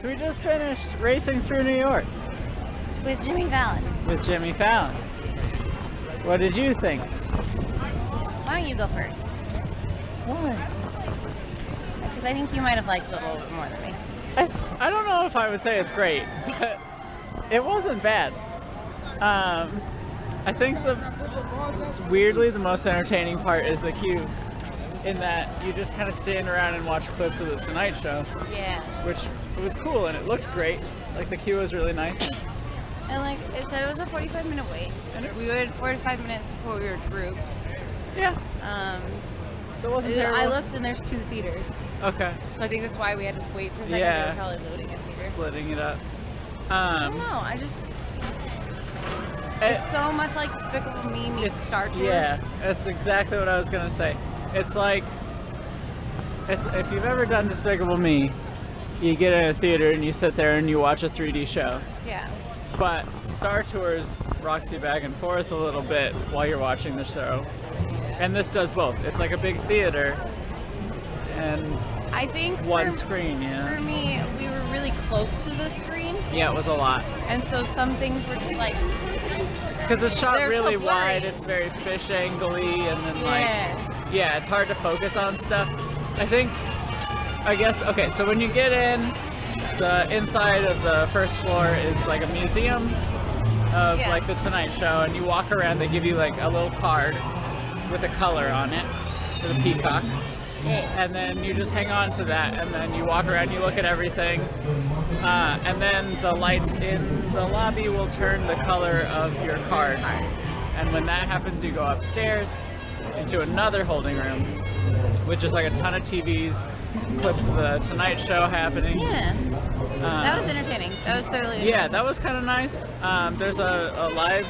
So we just finished Racing Through New York With Jimmy Fallon. with Jimmy Fallon. What did you think? Why don't you go first? Why? Because I think you might have liked it a little bit more than me. I don't know if I would say it's great, but it wasn't bad. I think weirdly the most entertaining part is the queue, in that you just kind of stand around and watch clips of the Tonight Show, Yeah. which was cool and it looked great. Like the queue was really nice. And like it said, it was a 45-minute wait. We waited 45 minutes before we were grouped. Yeah. So it wasn't terrible. I looked and there's 2 theaters. Okay. So I think that's why we had to wait for a second. Yeah. They were probably loading a theater. Splitting it up. I don't know. It's so much like Despicable Me meets Star Tours. Yeah, that's exactly what I was gonna say. It's like, if you've ever done Despicable Me, you get in a theater and you sit there and you watch a 3D show. Yeah. But Star Tours rocks you back and forth a little bit while you're watching the show. And this does both. It's like a big theater and I think one screen, For me, we were really close to the screen. Yeah, it was a lot. And so some things were just like... Because it's shot They're really so blurry. wide, it's very fish angly, and then yeah, it's hard to focus on stuff. I guess, okay, so when you get in, the inside of the first floor is like a museum of like the Tonight Show, and you walk around, they give you like a little card with a color on it, with a peacock. And then you just hang on to that, and then you walk around, you look at everything, and then the lights in the lobby will turn the color of your card. And when that happens, you go upstairs into another holding room with just like a ton of TVs, clips of the Tonight Show happening. Yeah. That was entertaining. That was thoroughly entertaining. Yeah, that was kind of nice. There's a live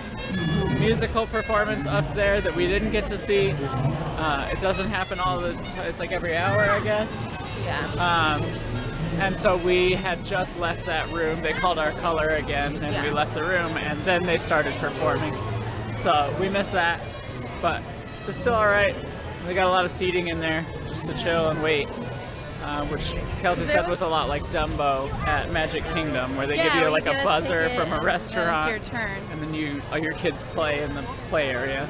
musical performance up there that we didn't get to see. It doesn't happen all the time. It's like every hour, I guess. Yeah. And so we had just left that room. They called our color again, and we left the room, and then they started performing. So we missed that, but it's still all right. They got a lot of seating in there just to chill and wait. Which Kelsey said was a lot like Dumbo at Magic Kingdom, where they give you like a buzzer from a restaurant, your turn. and then your kids play in the play area.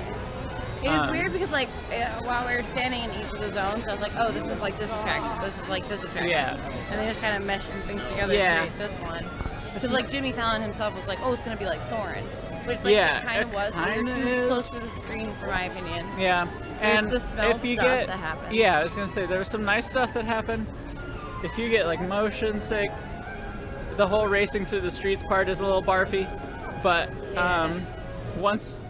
It was weird because like while we were standing in each of the zones, I was like, oh, this is like this attraction, this is like this attraction. Yeah. And they just kind of meshed some things together to create this one. Because like Jimmy Fallon himself was like, oh, it's gonna be like Soarin', which like it kind of was, but we were too close to the screen for my opinion. Yeah. There's And the smell if you stuff get, that happens. yeah, I was gonna say there was some nice stuff that happened. If you get like motion sick, the whole racing through the streets part is a little barfy. But once,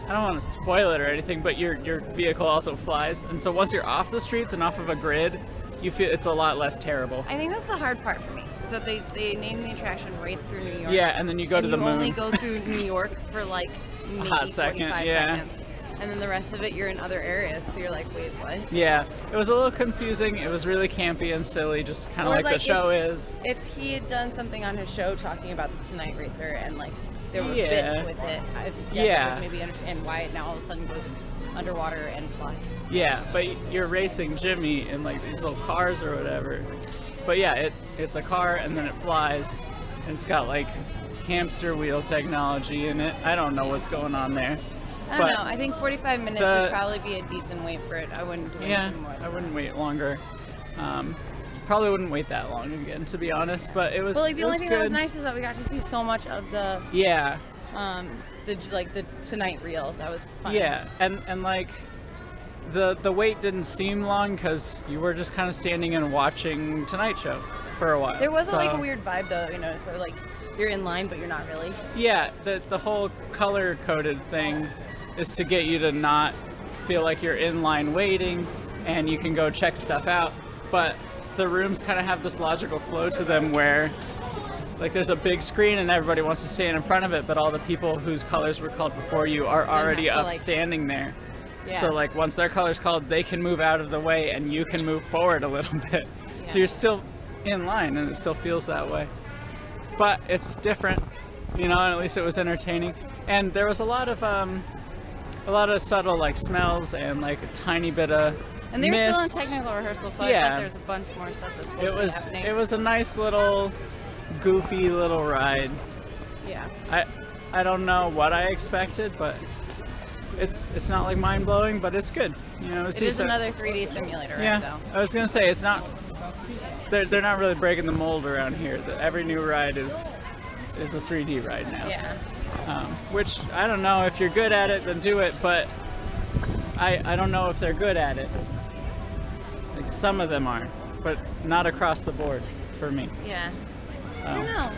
I don't want to spoil it or anything, but your vehicle also flies, and so once you're off the streets and off of a grid, you feel it's a lot less terrible. I think that's the hard part for me. Is that they named the attraction Race Through New York. Yeah, and then you go to the moon. You only go through New York for like maybe hot second, 45 yeah. seconds. And then the rest of it you're in other areas, so you're like, wait, what? Yeah, it was a little confusing. It was really campy and silly, just kind of like the show is. If he had done something on his show talking about the Tonight Racer and like there were bits with it, I would maybe understand why it now all of a sudden goes underwater and flies. Yeah, but you're racing Jimmy in like these little cars or whatever. But yeah, it's a car and then it flies, and it's got like hamster wheel technology in it. I don't know what's going on there. I don't know. I think 45 minutes would probably be a decent wait for it. I wouldn't do anything more. I wouldn't wait longer. Probably wouldn't wait that long again, to be honest. But it was. But like the only thing that was good. nice is that we got to see so much of the the Tonight reel. That was fun. Yeah, and like the wait didn't seem long because you were just kind of standing and watching Tonight Show for a while. There was like a weird vibe though, you know, so like you're in line but you're not really. Yeah, the whole color coded thing is to get you to not feel like you're in line waiting and you can go check stuff out, but the rooms kind of have this logical flow to them where like there's a big screen and everybody wants to stand in front of it, but all the people whose colors were called before you are already up standing there. Yeah. So like once their color's called, they can move out of the way and you can move forward a little bit. Yeah. So you're still in line and it still feels that way. But it's different, you know, and at least it was entertaining. And there was a lot of subtle like smells and like a tiny bit of and they were mist. still in technical rehearsal, so I bet there's a bunch more stuff that's supposed to be happening. It was a nice little goofy little ride. Yeah. I don't know what I expected, but it's not like mind blowing, but it's good. You know, it is another 3D simulator, right? Yeah, Though. I was gonna say it's not. They're not really breaking the mold around here. Every new ride is a 3D ride now. Yeah. Which I don't know, if you're good at it, then do it. But I don't know if they're good at it. Like some of them are, but not across the board for me. Yeah. I don't know.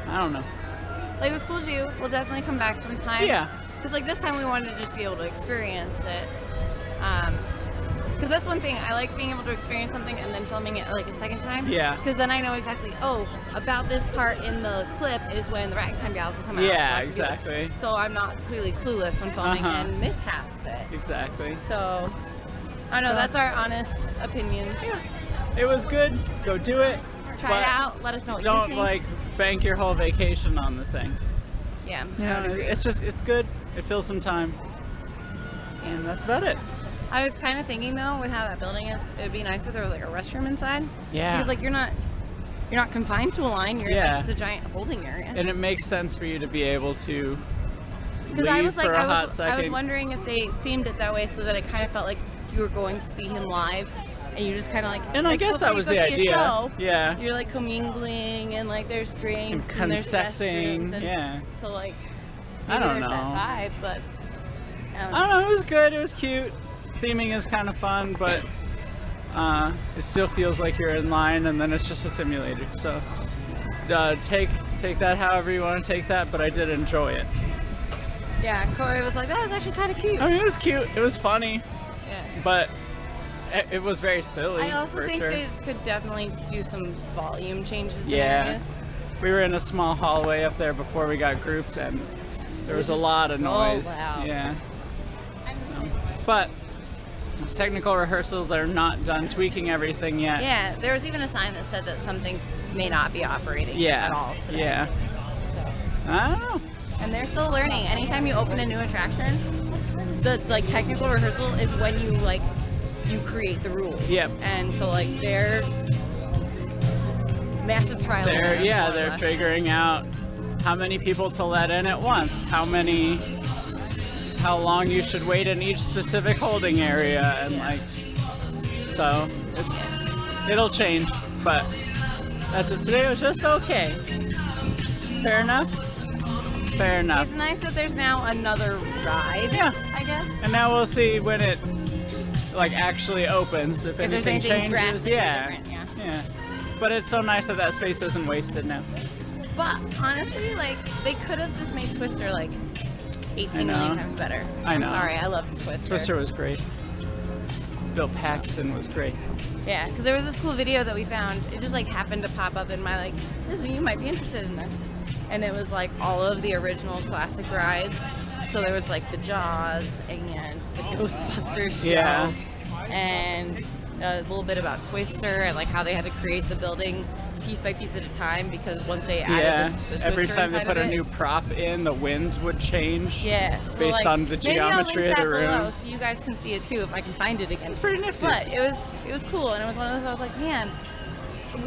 I don't know. Like, it was cool to do. We'll definitely come back sometime. Yeah. Because, like, this time we wanted to just be able to experience it. Because that's one thing. I like being able to experience something and then filming it, like, a second time. Yeah. Because then I know exactly, oh, about this part in the clip is when the Ragtime Gals will come out. Yeah, so exactly. So I'm not completely clueless when filming and miss half of it. Exactly. So, I don't know. That's our honest opinions. Yeah. It was good. Go do it. Try it out. Let us know what you think. Don't, like, bank your whole vacation on the thing. Yeah, Yeah, it's good. It fills some time. And that's about it. I was kind of thinking though, with how that building is, it would be nice if there was like a restroom inside. Yeah. Because like you're not confined to a line. You're like, just a giant holding area. And it makes sense for you to be able to leave I was like, for a hot second. I was wondering if they themed it that way so that it kind of felt like you were going to see him live, and you just kind of like. And I guess that was the idea. Show, yeah. You're like commingling and like there's drinks and there's restrooms and yeah. So like. I don't know. That vibe, but. I don't know. It was good. It was cute. Theming is kind of fun, but it still feels like you're in line, and then it's just a simulator. So take that however you want to take that, but I did enjoy it. Yeah, Corey was like, that was actually kind of cute. I mean, it was cute. It was funny. Yeah. But it was very silly. I also think sure. they could definitely do some volume changes. Yeah. In areas. We were in a small hallway up there before we got grouped, and there was a lot of noise. Loud. Yeah. But it's technical rehearsal. They're not done tweaking everything yet. Yeah, there was even a sign that said that some things may not be operating at all today. Yeah. So. I don't know. And they're still learning. Anytime you open a new attraction, the like technical rehearsal is when you create the rules. Yep. And so like they're massive trial. They're figuring out how many people to let in at once, how long you should wait in each specific holding area, and so it'll change, but as of today it was just okay. Fair enough. It's nice that there's now another ride. Yeah. I guess. And now we'll see when it actually opens if anything changes. Yeah. But it's so nice that space isn't wasted now. But honestly, they could have just made Twister 18 million times better. I know. I'm sorry, I loved Twister. Twister was great. Bill Paxton was great. Yeah, because there was this cool video that we found. It just happened to pop up in my you might be interested in this. And it was all of the original classic rides. So there was the Jaws and the Ghostbusters show. And a little bit about Twister and how they had to create the building piece by piece at a time, because once they added the Twister every time they put a new prop in, the wind would change. So based on the geometry of the room. Below, so you guys can see it too if I can find it again. It's pretty nifty. But it was cool, and it was one of those I was like, man.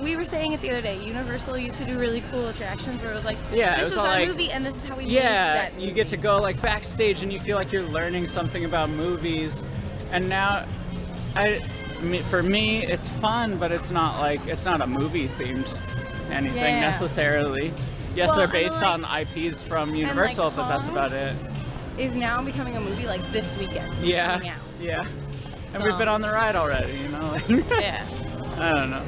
We were saying it the other day. Universal used to do really cool attractions where it was this is our movie and this is how we made that movie. You get to go backstage and you feel like you're learning something about movies. And now, for me, it's fun, but it's not a movie themed anything necessarily. Yes, they're based on IPs from Universal, but that's about it. Is now becoming a movie this weekend. Yeah. And we've been on the ride already, Yeah. I don't know.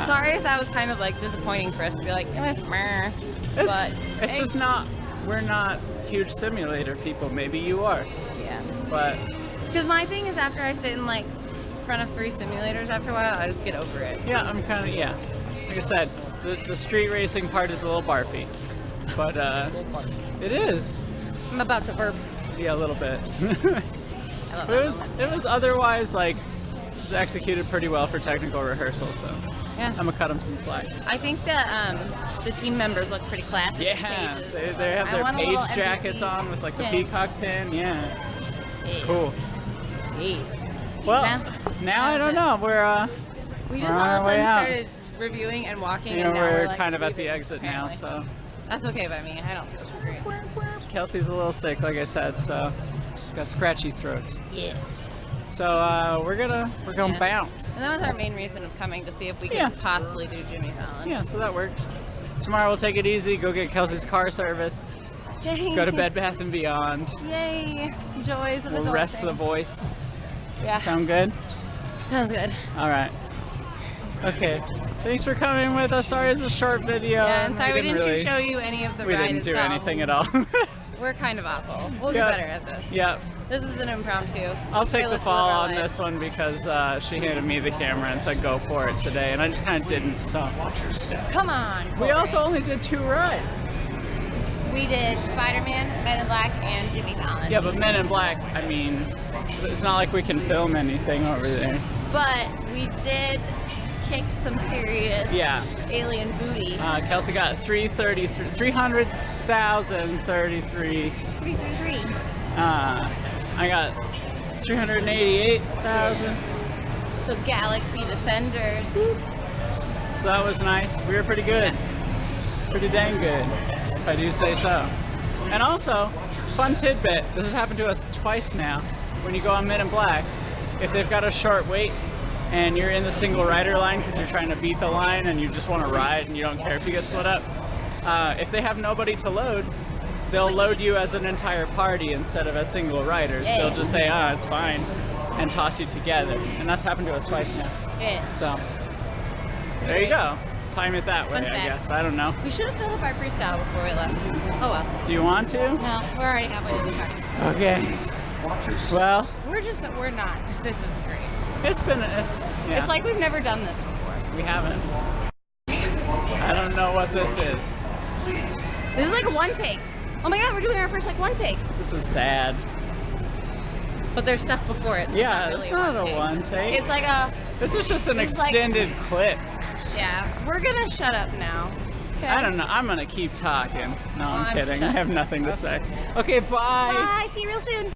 Sorry if that was kind of disappointing for us to be it was meh. But it's just not. We're not huge simulator people. Maybe you are. Yeah. But because my thing is, after I sit in front of 3 simulators, after a while I just get over it. Yeah, I'm kind of Like I said, the street racing part is a little barfy, but it is. I'm about to burp. Yeah, a little bit. It was otherwise it was executed pretty well for technical rehearsal, so. Yeah. I'm gonna cut them some slack. I think that the team members look pretty classy. Yeah, they have their page jackets on with the peacock pin. Yeah, it's cool. Hey. Well, now I don't know. We just all of a sudden started reviewing and walking. You know, and now we're like, kind of at the leaving, exit now, apparently. so. That's okay by me. I don't feel too great. Kelsey's a little sick, like I said, so she's got scratchy throat. Yeah. So we're gonna Yeah. bounce. And that was our main reason of coming, to see if we could Yeah. possibly do Jimmy Fallon. Yeah, so that works. Tomorrow we'll take it easy, go get Kelsey's car serviced, Yay. go to Bed Bath & Beyond. Yay. Joys of We'll adulting. rest the voice. Yeah. Sound good? Sounds good. All right. Okay. Thanks for coming with us. Sorry it's a short video. Yeah, and sorry we didn't really, show you any of the We ride didn't do itself. anything at all. We're kind of awful. We'll Yep. get better at this. Yep. This was an impromptu. I'll take Hey, the let's fall live our on lives. this one because she handed me the camera and said go for it today, and I just kind of didn't. So Come on. we Corey. also only did 2 rides. We did Spider-Man, Men in Black, and Jimmy Fallon. Yeah, but Men in Black. I mean, it's not like we can film anything over there. But we did kick some serious Yeah. alien booty. Kelsey got 300,033. 333. I got 388,000. So Galaxy Defenders. So that was nice. We were pretty good. Pretty dang good, if I do say so. And also, fun tidbit, this has happened to us twice now. When you go on Men in Black, if they've got a short wait and you're in the single rider line because you're trying to beat the line and you just want to ride and you don't care if you get split up, if they have nobody to load, they'll load you as an entire party instead of as single riders. Yeah. They'll just say, it's fine, and toss you together. And that's happened to us twice now. Yeah. So, there you go. Time it that way, Fun I fact. guess. I don't know. We should have filled up our freestyle before we left. Oh well. Do you want to? No, we're already halfway to the car. Okay. Well, We're not. This is great. it's yeah, It's like we've never done this before. we haven't. I don't know what this is. This is like a one take. Oh my god, we're doing our first like one take. This is sad. But there's stuff before it. So Yeah, it's it's not, not really a one take. It's like a, This is just an it's like- extended clip. yeah, we're gonna shut up now. Okay. I don't know. I'm gonna keep talking. No, I'm I'm kidding. I shut- have nothing to say. Okay, bye. Bye, see you real soon.